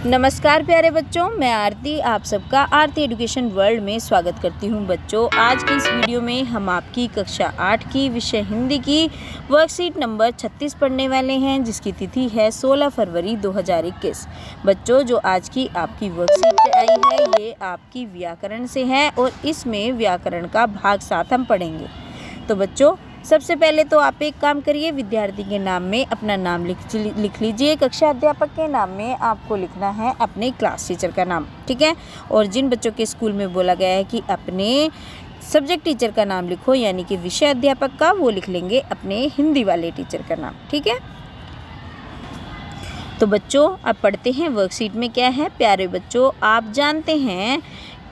नमस्कार प्यारे बच्चों, मैं आरती आप सबका आरती एजुकेशन वर्ल्ड में स्वागत करती हूं। बच्चों, आज की इस वीडियो में हम आपकी कक्षा 8 की विषय हिंदी की वर्कशीट नंबर 36 पढ़ने वाले हैं, जिसकी तिथि है 16 फरवरी 2021। बच्चों, जो आज की आपकी वर्कशीट आई है ये आपकी व्याकरण से है और इसमें व्याकरण का भाग 7 हम पढ़ेंगे। तो बच्चों, सबसे पहले तो आप एक काम करिए, विद्यार्थी के नाम में अपना नाम लिख लीजिए। कक्षा अध्यापक के नाम में आपको लिखना है अपने क्लास टीचर का नाम, ठीक है। और जिन बच्चों के स्कूल में बोला गया है कि अपने सब्जेक्ट टीचर का नाम लिखो, यानी कि विषय अध्यापक का, वो लिख लेंगे अपने हिंदी वाले टीचर का नाम, ठीक है। तो बच्चों, अब पढ़ते हैं वर्कशीट में क्या है। प्यारे बच्चों, आप जानते हैं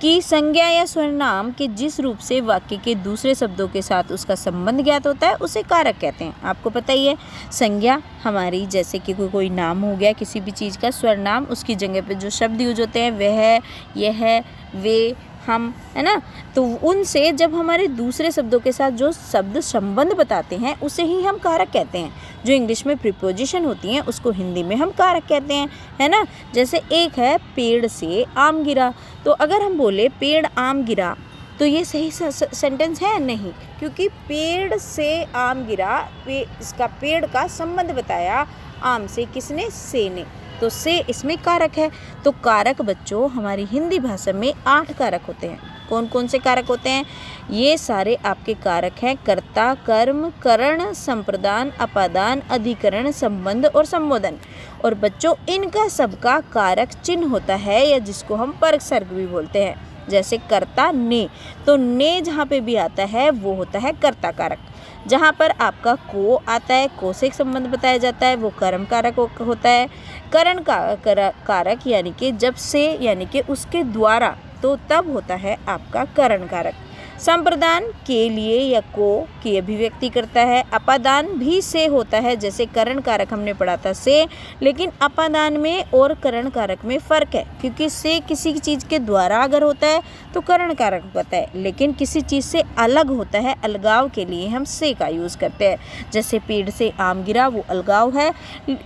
कि संज्ञा या सर्वनाम के जिस रूप से वाक्य के दूसरे शब्दों के साथ उसका संबंध ज्ञात होता है उसे कारक कहते हैं। आपको पता ही है, संज्ञा हमारी जैसे कि कोई नाम हो गया किसी भी चीज़ का, सर्वनाम उसकी जगह पे जो शब्द यूज होते हैं वह, यह, वे, हम, है ना। तो उनसे जब हमारे दूसरे शब्दों के साथ जो शब्द संबंध बताते हैं उसे ही हम कारक कहते हैं। जो इंग्लिश में प्रीपोजिशन होती हैं उसको हिंदी में हम कारक कहते हैं, है ना। जैसे एक है पेड़ से आम गिरा, तो अगर हम बोले पेड़ आम गिरा तो ये सही सेंटेंस है नहीं, क्योंकि पेड़ से आम गिरा, इसका पेड़ का संबंध बताया आम से, किसने, से ने, तो से इसमें कारक है। तो कारक बच्चों हमारी हिंदी भाषा में 8 कारक होते हैं। कौन कौन से कारक होते हैं? ये सारे आपके कारक हैं कर्ता, कर्म, करण, संप्रदान, अपादान, अधिकरण, संबंध और संबोधन। और बच्चों, इनका सबका कारक चिन्ह होता है, या जिसको हम परक सर्ग भी बोलते हैं। जैसे कर्ता ने, तो ने जहाँ पे भी आता है वो होता है कर्ता कारक। जहाँ पर आपका को आता है, को से एक संबंध बताया जाता है, वो कर्म कारक होता है। करण कारक यानी कि जब से, यानी कि उसके द्वारा, तो तब होता है आपका करण कारक। संप्रदान के लिए या को की अभिव्यक्ति करता है। अपादान भी से होता है, जैसे करण कारक हमने पढ़ा था से, लेकिन अपादान में और करण कारक में फ़र्क है, क्योंकि से किसी चीज़ के द्वारा अगर होता है तो करण कारक होता है, लेकिन किसी चीज़ से अलग होता है, अलगाव के लिए हम से का यूज़ करते हैं। जैसे पेड़ से आम गिरा, वो अलगाव है।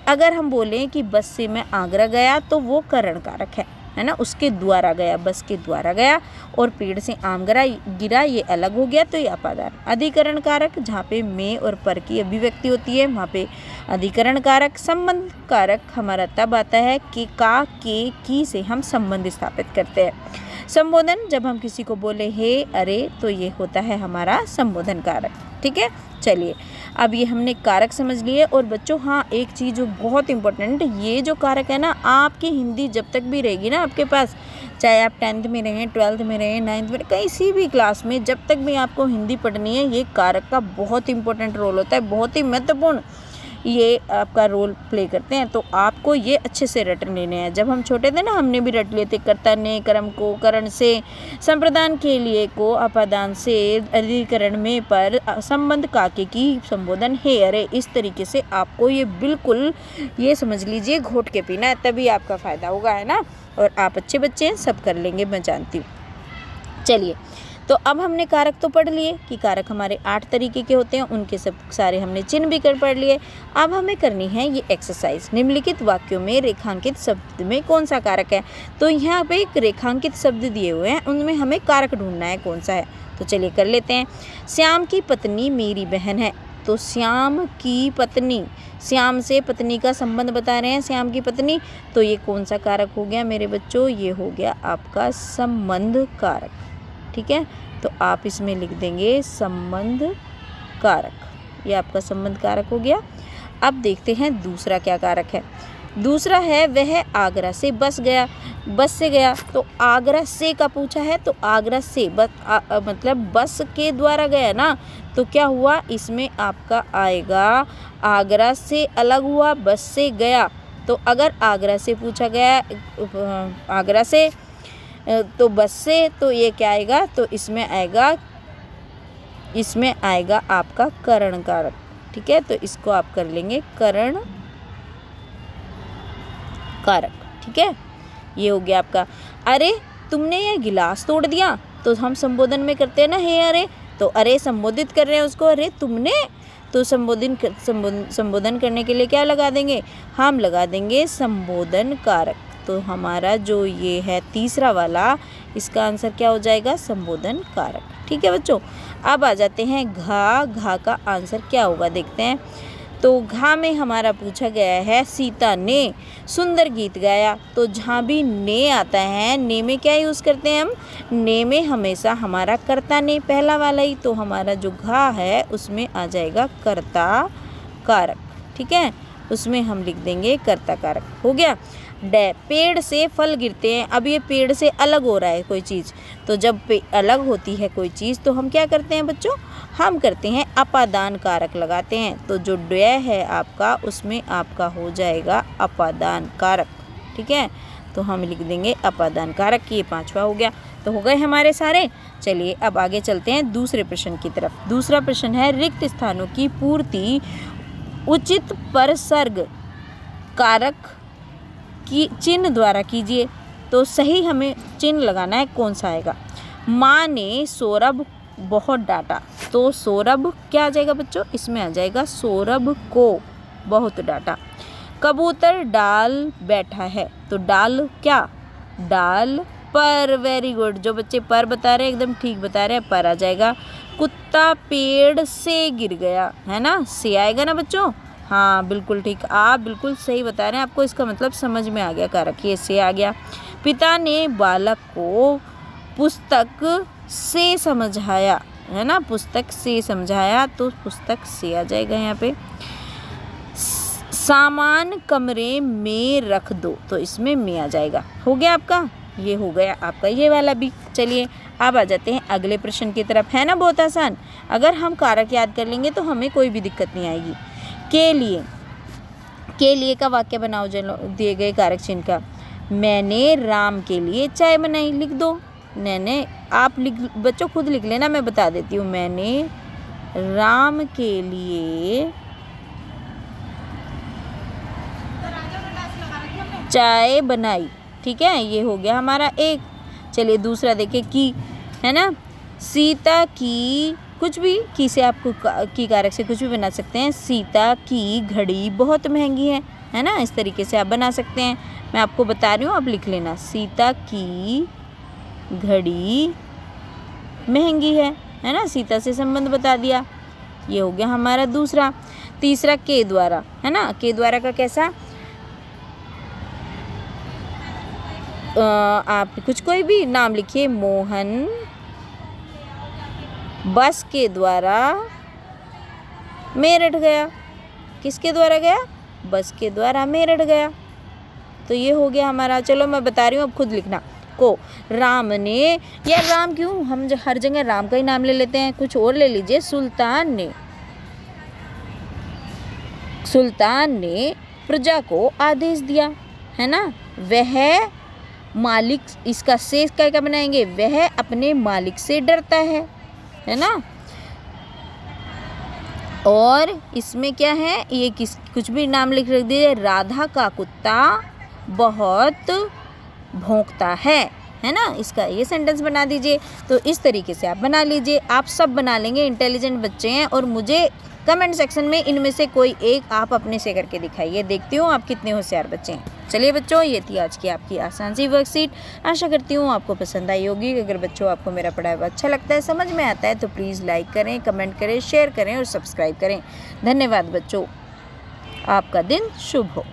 अगर हम बोलें कि बस से मैं आगरा गया तो वो करण कारक है ना, उसके द्वारा गया, बस के द्वारा गया। और पेड़ से आम गिरा ये अलग हो गया, तो ये अपादान। अधिकरण कारक जहाँ पे में और पर की अभिव्यक्ति होती है वहाँ पे अधिकरण कारक। संबंध कारक हमारा तब आता है कि का, के, की से हम संबंध स्थापित करते हैं। संबोधन, जब हम किसी को बोले हे, अरे, तो ये होता है हमारा संबोधन कारक, ठीक है। चलिए, अब ये हमने कारक समझ लिए। और बच्चों, हाँ, एक चीज़ जो बहुत इंपॉर्टेंट, ये जो कारक है ना, आपकी हिंदी जब तक भी रहेगी ना आपके पास, चाहे आप 10th में रहें, 12th में रहें, 9th में, किसी भी क्लास में जब तक भी आपको हिंदी पढ़नी है, ये कारक का बहुत इंपॉर्टेंट रोल होता है, बहुत ही महत्वपूर्ण ये आपका रोल प्ले करते हैं। तो आपको ये अच्छे से रट लेने हैं। जब हम छोटे थे ना, हमने भी रट लिए थे, कर्ता ने, कर्म को, करण से, संप्रदान के लिए को, अपादान से, अधिकरण में पर, संबंध काके की, संबोधन हे, अरे। इस तरीके से आपको ये बिल्कुल ये समझ लीजिए घोट के पीना है, तभी आपका फ़ायदा होगा, है ना। और आप अच्छे बच्चे हैं, सब कर लेंगे, मैं जानती हूँ। चलिए, तो अब हमने कारक तो पढ़ लिए कि कारक हमारे 8 तरीके के होते हैं, उनके सब सारे हमने चिन्ह भी कर पढ़ लिए। अब हमें करनी है ये एक्सरसाइज। निम्नलिखित वाक्यों में रेखांकित शब्द में कौन सा कारक है? तो यहाँ पे एक रेखांकित शब्द दिए हुए हैं, उनमें हमें कारक ढूंढना है कौन सा है। तो चलिए कर लेते हैं। श्याम की पत्नी मेरी बहन है, तो श्याम की पत्नी, श्याम से पत्नी का संबंध बता रहे हैं, श्याम की पत्नी, तो ये कौन सा कारक हो गया मेरे बच्चों? ये हो गया आपका संबंध कारक, ठीक है। तो आप इसमें लिख देंगे संबंध कारक, ये आपका संबंध कारक हो गया। अब देखते हैं दूसरा क्या कारक है। दूसरा है वह आगरा से बस गया, बस से गया, तो आगरा से का पूछा है, तो आगरा से मतलब बस के द्वारा गया ना, तो क्या हुआ इसमें आपका आएगा आगरा से अलग हुआ, बस से गया। तो अगर आगरा से पूछा गया, आगरा से, तो बस से, तो ये क्या आएगा? तो इसमें आएगा आपका करण कारक, ठीक है। तो इसको आप कर लेंगे करण कारक, ठीक है। ये हो गया आपका। अरे तुमने ये गिलास तोड़ दिया, तो हम संबोधन में करते हैं ना हे, अरे, तो अरे संबोधित कर रहे हैं उसको, अरे तुमने, तो संबोधन करने के लिए क्या लगा देंगे? हम लगा देंगे संबोधन कारक, तो हमारा जो ये है तीसरा वाला, इसका आंसर क्या हो जाएगा? संबोधन कारक। ठीक है बच्चों, अब आ जाते हैं घा। घा का आंसर क्या होगा देखते हैं। तो घा में हमारा पूछा गया है सीता ने सुंदर गीत गाया। तो जहाँ भी ने आता है, ने में क्या यूज़ करते हैं हम? ने में हमेशा हमारा कर्ता ने, पहला वाला ही। तो हमारा जो घा है उसमें आ जाएगा कर्ता कारक। ठीक है, उसमें हम लिख देंगे कर्ता कारक। हो गया। डे, पेड़ से फल गिरते हैं। अब ये पेड़ से अलग हो रहा है कोई चीज़, तो जब अलग होती है कोई चीज़ तो हम क्या करते हैं बच्चों? हम करते हैं अपादान कारक लगाते हैं। तो जो डे है आपका, उसमें आपका हो जाएगा अपादान कारक। ठीक है, तो हम लिख देंगे अपादान कारक। ये पांचवा हो गया। तो हो गए हमारे सारे। चलिए अब आगे चलते हैं दूसरे प्रश्न की तरफ। दूसरा प्रश्न है रिक्त स्थानों की पूर्ति उचित परसर्ग कारक की चिन्ह द्वारा कीजिए। तो सही हमें चिन्ह लगाना है, कौन सा आएगा? माँ ने सौरभ बहुत डांटा। तो सौरभ क्या आ जाएगा बच्चों? इसमें आ जाएगा सौरभ को बहुत डांटा। कबूतर डाल बैठा है। तो डाल क्या? डाल पर। वेरी गुड, जो बच्चे पर बता रहे हैं एकदम ठीक बता रहे हैं, पर आ जाएगा। कुत्ता पेड़ से गिर गया, है ना? से आएगा ना बच्चों? हाँ बिल्कुल ठीक, आप बिल्कुल सही बता रहे हैं। आपको इसका मतलब समझ में आ गया कारक, ये से आ गया। पिता ने बालक को पुस्तक से समझाया, है ना? पुस्तक से समझाया, तो पुस्तक से आ जाएगा यहाँ पे। सामान कमरे में रख दो। तो इसमें में आ जाएगा। हो गया आपका, ये हो गया आपका ये वाला भी। चलिए अब आ जाते हैं अगले प्रश्न की तरफ। है ना बहुत आसान। अगर हम कारक याद कर लेंगे तो हमें कोई भी दिक्कत नहीं आएगी। के लिए का वाक्य बनाओ दिए गए कारक चिन्ह का। मैंने राम के लिए चाय बनाई, लिख दो। मैंने, आप लिख बच्चों खुद लिख लेना, मैं बता देती हूँ। मैंने राम के लिए चाय बनाई। ठीक है, ये हो गया हमारा एक। चलिए दूसरा देखिए, की, है ना? सीता की, कुछ भी की से आपको की कारक से कुछ भी बना सकते हैं। सीता की घड़ी बहुत महंगी है ना? इस तरीके से आप बना सकते हैं। मैं आपको बता रही हूँ, आप लिख लेना। सीता की घड़ी महंगी है ना? सीता से संबंध बता दिया। ये हो गया हमारा दूसरा। तीसरा के द्वारा, है ना? के द्वारा का कैसा? आप कुछ कोई भी नाम लिखिए। मोहन बस के द्वारा मेरठ गया। किसके द्वारा गया? बस के द्वारा मेरठ गया। तो ये हो गया हमारा। चलो मैं बता रही हूँ, अब खुद लिखना। को, राम ने, यार राम क्यों, हम हर जगह राम का ही नाम ले लेते हैं, कुछ और ले लीजिए। सुल्तान ने प्रजा को आदेश दिया, है ना? वह मालिक, इसका से क्या बनाएंगे? वह अपने मालिक से डरता है ना? और इसमें क्या है? ये कुछ भी नाम लिख दीजिए। राधा का कुत्ता बहुत भौंकता है ना? इसका ये सेंटेंस बना दीजिए। तो इस तरीके से आप बना लीजिए। आप सब बना लेंगे, इंटेलिजेंट बच्चे हैं। और मुझे कमेंट सेक्शन में इनमें से कोई एक आप अपने से करके दिखाइए, देखती हूँ आप कितने होशियार बच्चे हैं। चलिए बच्चों, ये थी आज की आपकी आसान सी वर्कशीट। आशा करती हूँ आपको पसंद आई होगी। अगर बच्चों आपको मेरा पढ़ाया हुआ अच्छा लगता है, समझ में आता है, तो प्लीज़ लाइक करें, कमेंट करें, शेयर करें और सब्सक्राइब करें। धन्यवाद बच्चों, आपका दिन शुभ हो।